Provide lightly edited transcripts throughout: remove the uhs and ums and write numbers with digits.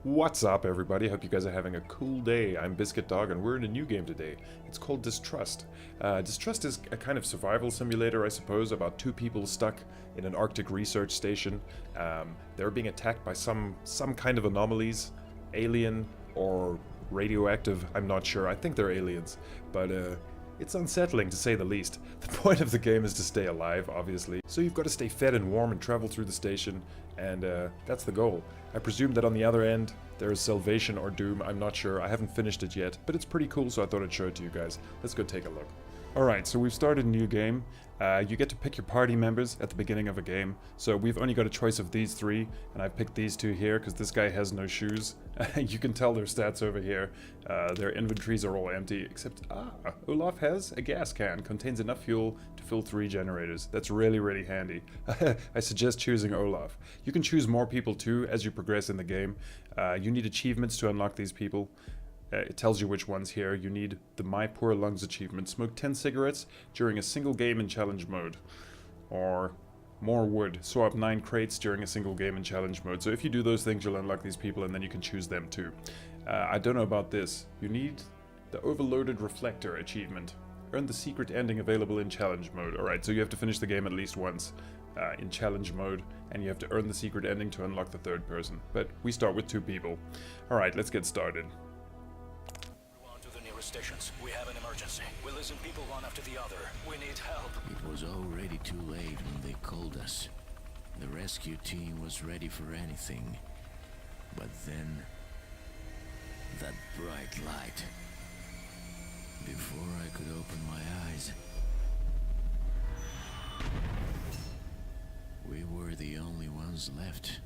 What's up, everybody? Hope you guys are having a cool day. I'm Biscuit Dog, and we're in a new game today. It's called Distrust. Distrust is a kind of survival simulator, I suppose, about two people stuck in an Arctic research station. They're being attacked by some kind of anomalies, alien or radioactive. I'm not sure. I think they're aliens, but it's unsettling to say the least. The point of the game is to stay alive, obviously. So you've got to stay fed and warm and travel through the station, and that's the goal. I presume that on the other end, there is salvation or doom. I'm not sure. I haven't finished it yet, but it's pretty cool, so I thought I'd show it to you guys. Let's go take a look. Alright, so we've started a new game. You get to pick your party members at the beginning of a game. So we've only got a choice of these three, and I've picked these two here because this guy has no shoes. You can tell their stats over here. Their inventories are all empty, except, Olaf has a gas can. Contains enough fuel to fill 3 generators. That's really, really handy. I suggest choosing Olaf. You can choose more people too as you progress in the game. You need achievements to unlock these people. It tells you which ones here. You need the My Poor Lungs achievement. Smoke 10 cigarettes during a single game in challenge mode. Or more wood. Sew up 9 crates during a single game in challenge mode. So if you do those things, you'll unlock these people and then you can choose them too. I don't know about this. You need the Overloaded Reflector achievement. Earn the secret ending available in challenge mode. Alright, so you have to finish the game at least once in challenge mode. And you have to earn the secret ending to unlock the third person. But we start with 2 people. Alright, let's get started. Stations. We have an emergency. We listen people one after the other. We need help. It was already too late when they called us. The rescue team was ready for anything. But then, that bright light. Before I could open my eyes, we were the only ones left.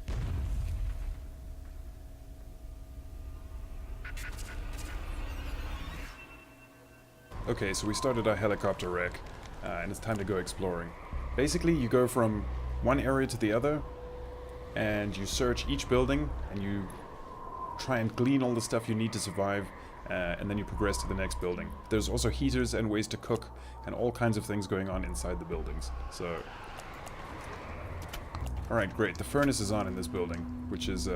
Okay, so we started our helicopter wreck, and it's time to go exploring. Basically, you go from one area to the other, and you search each building, and you try and glean all the stuff you need to survive, and then you progress to the next building. There's also heaters and ways to cook, and all kinds of things going on inside the buildings. So, alright, great. The furnace is on in this building, which is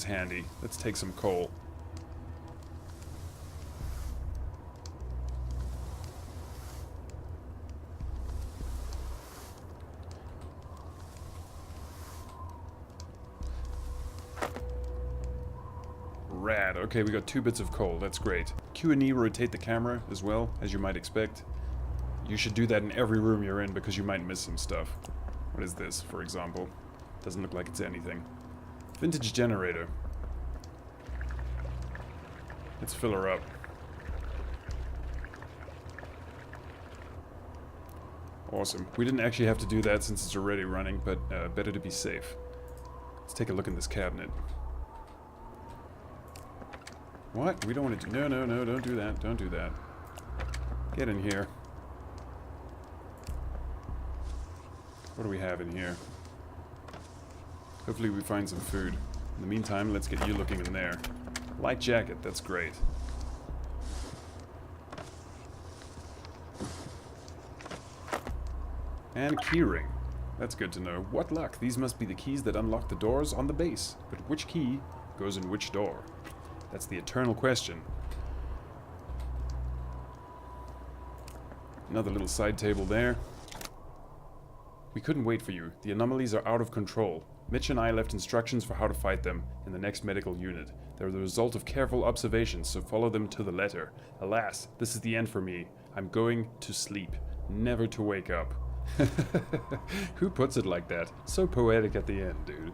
handy. Let's take some coal. Rad. Okay, we got 2 bits of coal. That's great. Q and E rotate the camera as well, as you might expect. You should do that in every room you're in because you might miss some stuff. What is this, for example? Doesn't look like it's anything. Vintage generator. Let's fill her up. Awesome. We didn't actually have to do that since it's already running, but better to be safe. Let's take a look in this cabinet. What? We don't want to do... No, don't do that. Don't do that. Get in here. What do we have in here? Hopefully we find some food. In the meantime, let's get you looking in there. Light jacket, that's great. And a key ring. That's good to know. What luck. These must be the keys that unlock the doors on the base. But which key goes in which door? That's the eternal question. Another little side table there. We couldn't wait for you. The anomalies are out of control. Mitch and I left instructions for how to fight them in the next medical unit. They're the result of careful observations, so follow them to the letter. Alas, this is the end for me. I'm going to sleep, never to wake up. Who puts it like that? So poetic at the end, dude.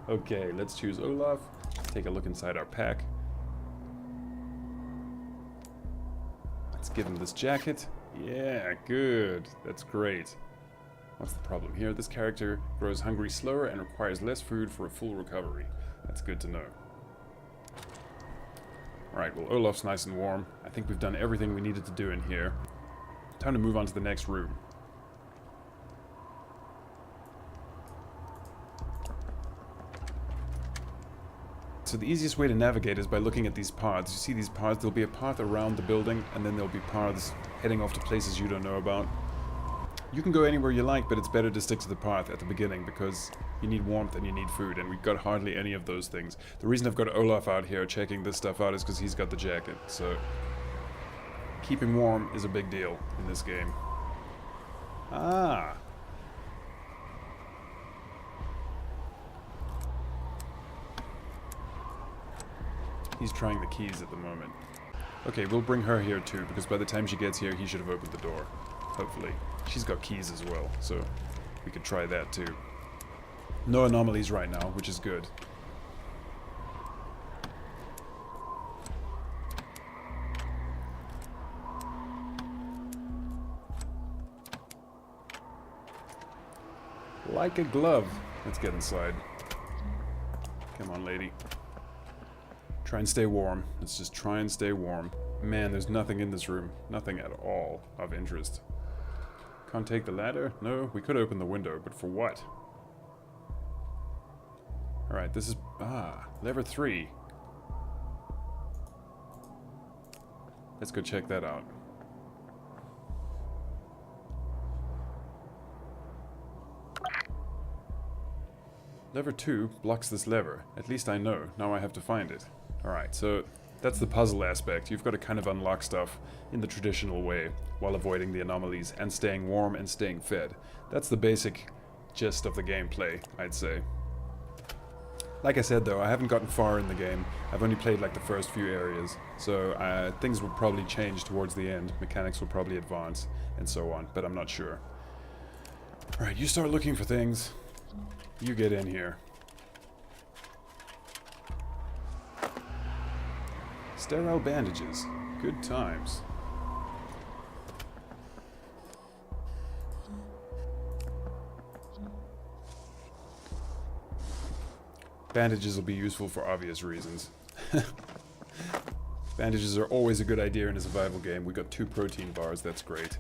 Okay, let's choose Olaf. Take a look inside our pack. Let's give him this jacket. Yeah, good. That's great. What's the problem here? This character grows hungry slower and requires less food for a full recovery. That's good to know. Alright, well, Olaf's nice and warm. I think we've done everything we needed to do in here. Time to move on to the next room. So the easiest way to navigate is by looking at these paths. You see these paths, there'll be a path around the building, and then there'll be paths heading off to places you don't know about. You can go anywhere you like, but it's better to stick to the path at the beginning because you need warmth and you need food, and we've got hardly any of those things. The reason I've got Olaf out here checking this stuff out is because he's got the jacket, so keeping warm is a big deal in this game. Ah! He's trying the keys at the moment. Okay, we'll bring her here too, because by the time she gets here, he should have opened the door. Hopefully. She's got keys as well, so we could try that too. No anomalies right now, which is good. Like a glove. Let's get inside. Come on, lady. Try and stay warm. Let's just try and stay warm. Man, there's nothing in this room. Nothing at all of interest. Can't take the ladder? No, we could open the window, but for what? Alright, this is... lever 3. Let's go check that out. Lever 2 blocks this lever. At least I know. Now I have to find it. Alright, so that's the puzzle aspect. You've got to kind of unlock stuff in the traditional way while avoiding the anomalies and staying warm and staying fed. That's the basic gist of the gameplay, I'd say. Like I said though, I haven't gotten far in the game. I've only played like the first few areas, so things will probably change towards the end. Mechanics will probably advance and so on, but I'm not sure. Alright, you start looking for things. You get in here. Sterile bandages. Good times. Bandages will be useful for obvious reasons. Bandages are always a good idea in a survival game. We got 2 protein bars, that's great.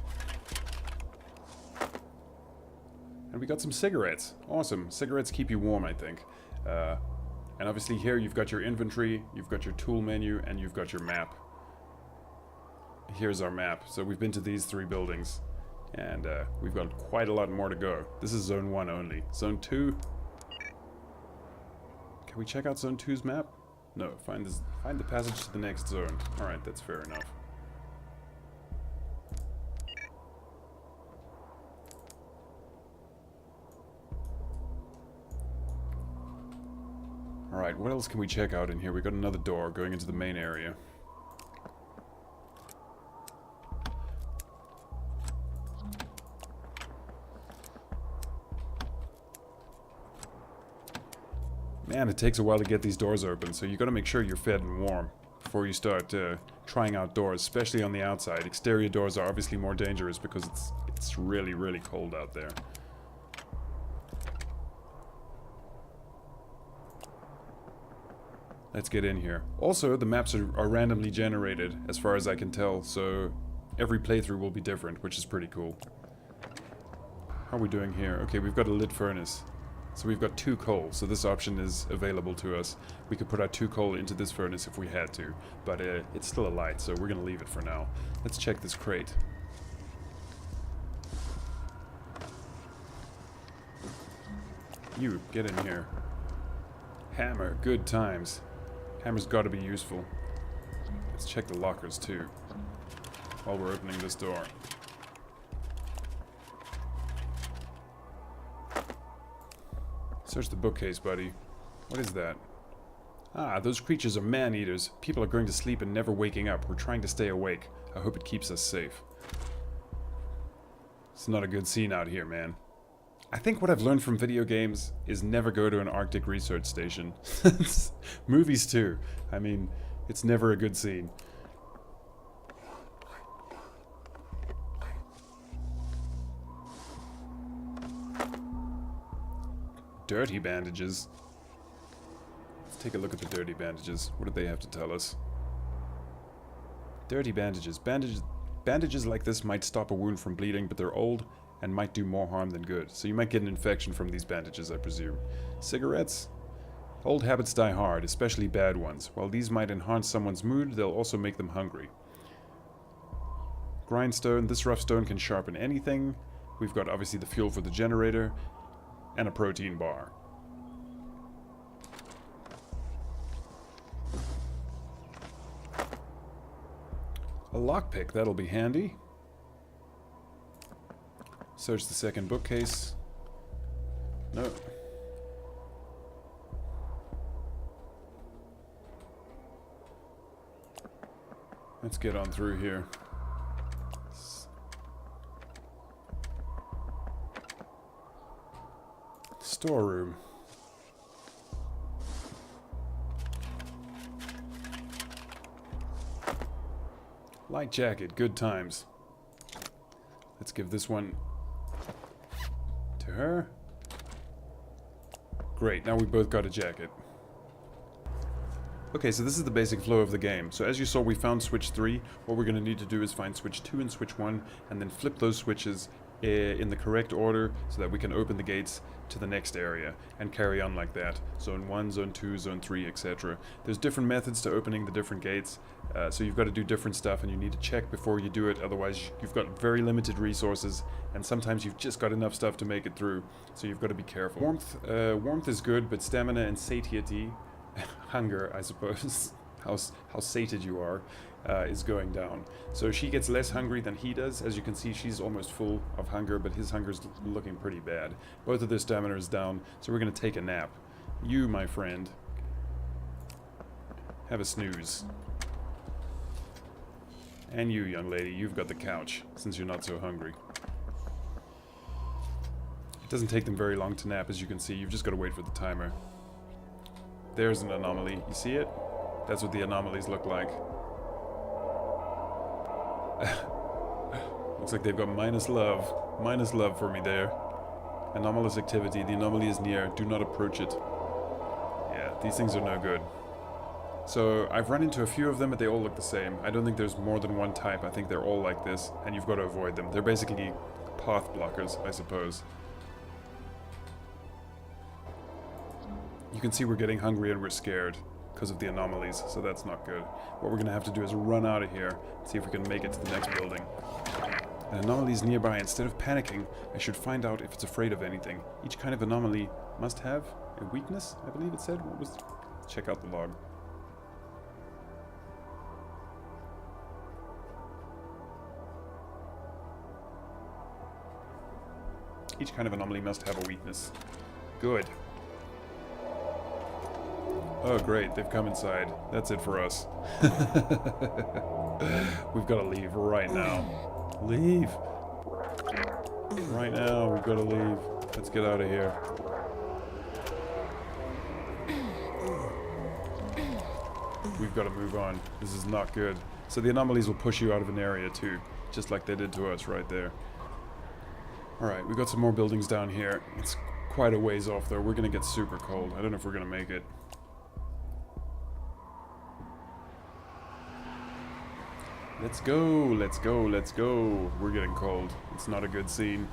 And we got some cigarettes. Awesome. Cigarettes keep you warm, I think. And obviously here you've got your inventory, you've got your tool menu, and you've got your map. Here's our map. So we've been to these 3 buildings, and we've got quite a lot more to go. This is Zone 1 only. Zone 2... Can we check out Zone 2's map? No, find the passage to the next zone. Alright, that's fair enough. Alright, what else can we check out in here? We got another door going into the main area. Man, it takes a while to get these doors open, so you gotta make sure you're fed and warm before you start trying out doors, especially on the outside. Exterior doors are obviously more dangerous because it's really, really cold out there. Let's get in here. Also, the maps are randomly generated, as far as I can tell, so every playthrough will be different, which is pretty cool. How are we doing here? Okay, we've got a lit furnace. So we've got 2 coal, so this option is available to us. We could put our 2 coal into this furnace if we had to, but it's still a light, so we're gonna leave it for now. Let's check this crate. You, get in here. Hammer, good times. Hammer's gotta be useful. Let's check the lockers too, while we're opening this door. Search the bookcase, buddy. What is that? Ah, those creatures are man-eaters. People are going to sleep and never waking up. We're trying to stay awake. I hope it keeps us safe. It's not a good scene out here, man. I think what I've learned from video games is never go to an Arctic research station. Movies too. I mean, it's never a good scene. Dirty bandages. Let's take a look at the dirty bandages. What do they have to tell us? Dirty bandages. Bandages like this might stop a wound from bleeding, but they're old and might do more harm than good. So you might get an infection from these bandages, I presume. Cigarettes? Old habits die hard, especially bad ones. While these might enhance someone's mood, they'll also make them hungry. Grindstone. This rough stone can sharpen anything. We've got obviously the fuel for the generator and a protein bar. A lockpick, that'll be handy. Search the second bookcase. No. Let's get on through here. Storeroom. Light jacket, good times. Let's give this one to her. Great, now we both got a jacket. Okay, so this is the basic flow of the game. So as you saw, we found switch 3. What we're going to need to do is find switch 2 and switch 1, and then flip those switches in the correct order so that we can open the gates to the next area and carry on like that. Zone 1, Zone 2, Zone 3, etc. There's different methods to opening the different gates, so you've got to do different stuff and you need to check before you do it, otherwise you've got very limited resources and sometimes you've just got enough stuff to make it through, so you've got to be careful. Warmth is good, but stamina and satiety, hunger I suppose, how sated you are, is going down. So she gets less hungry than he does. As you can see, she's almost full of hunger, but his hunger's looking pretty bad. Both of their stamina is down, so we're going to take a nap. You, my friend, have a snooze. And you, young lady, you've got the couch, since you're not so hungry. It doesn't take them very long to nap, as you can see. You've just got to wait for the timer. There's an anomaly. You see it? That's what the anomalies look like. Looks like they've got minus love. Minus love for me there. Anomalous activity. The anomaly is near. Do not approach it. Yeah, these things are no good. So I've run into a few of them, but they all look the same. I don't think there's more than one type. I think they're all like this, and you've got to avoid them. They're basically path blockers, I suppose. You can see we're getting hungry and we're scared because of the anomalies, so that's not good. What we're going to have to do is run out of here and see if we can make it to the next building. An anomaly is nearby. Instead of panicking, I should find out if it's afraid of anything. Each kind of anomaly must have a weakness, I believe it said. What was? Check out the log. Each kind of anomaly must have a weakness. Good. Oh great, they've come inside. That's it for us. We've got to leave right now. Leave! Right now, we've got to leave. Let's get out of here. We've got to move on. This is not good. So the anomalies will push you out of an area too, just like they did to us right there. Alright, we've got some more buildings down here. It's quite a ways off though. We're going to get super cold. I don't know if we're going to make it. Let's go, let's go, let's go. We're getting cold. It's not a good scene.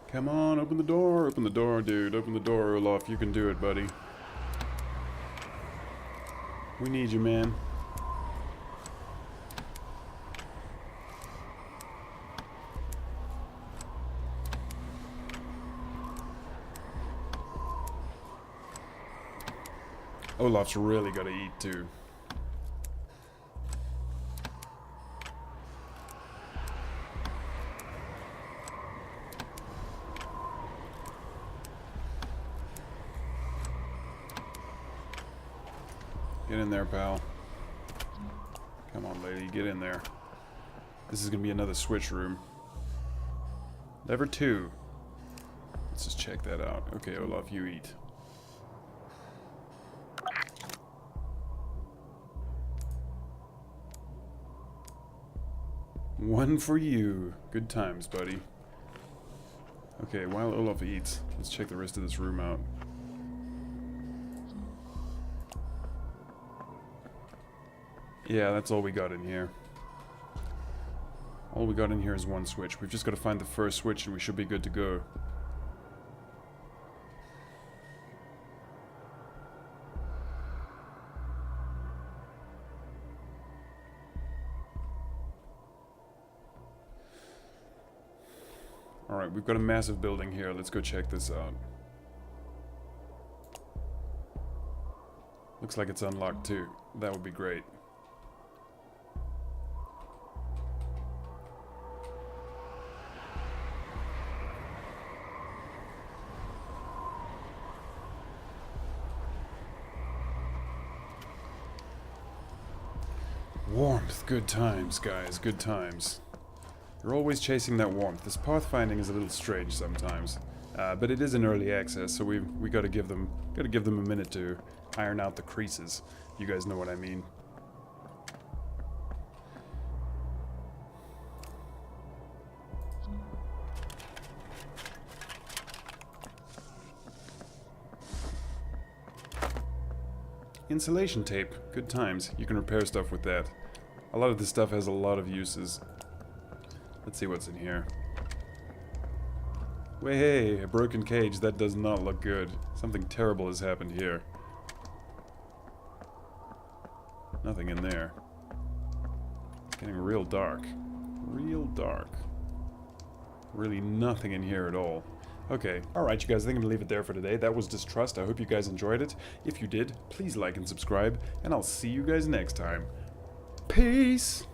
Come on, open the door, dude. Open the door, Olaf. You can do it, buddy. We need you, man. Olaf's really got to eat too. Get in there, pal. Come on, lady, get in there. This is gonna be another switch room. Lever 2. Let's just check that out. Okay, Olaf, you eat. One for you. Good times, buddy. Okay, while Olaf eats, let's check the rest of this room out. Yeah, that's all we got in here. All we got in here is one switch. We've just got to find the first switch and we should be good to go. Alright, we've got a massive building here. Let's go check this out. Looks like it's unlocked too. That would be great. Warmth. Good times, guys. Good times. You're always chasing that warmth. This pathfinding is a little strange sometimes. But it is in early access, so we gotta give them a minute to iron out the creases. You guys know what I mean. Insulation tape. Good times. You can repair stuff with that. A lot of this stuff has a lot of uses. Let's see what's in here. Wait, hey, a broken cage. That does not look good. Something terrible has happened here. Nothing in there. It's getting real dark. Real dark. Really nothing in here at all. Okay, alright you guys, I think I'm gonna leave it there for today. That was Distrust. I hope you guys enjoyed it. If you did, please like and subscribe, and I'll see you guys next time. Peace!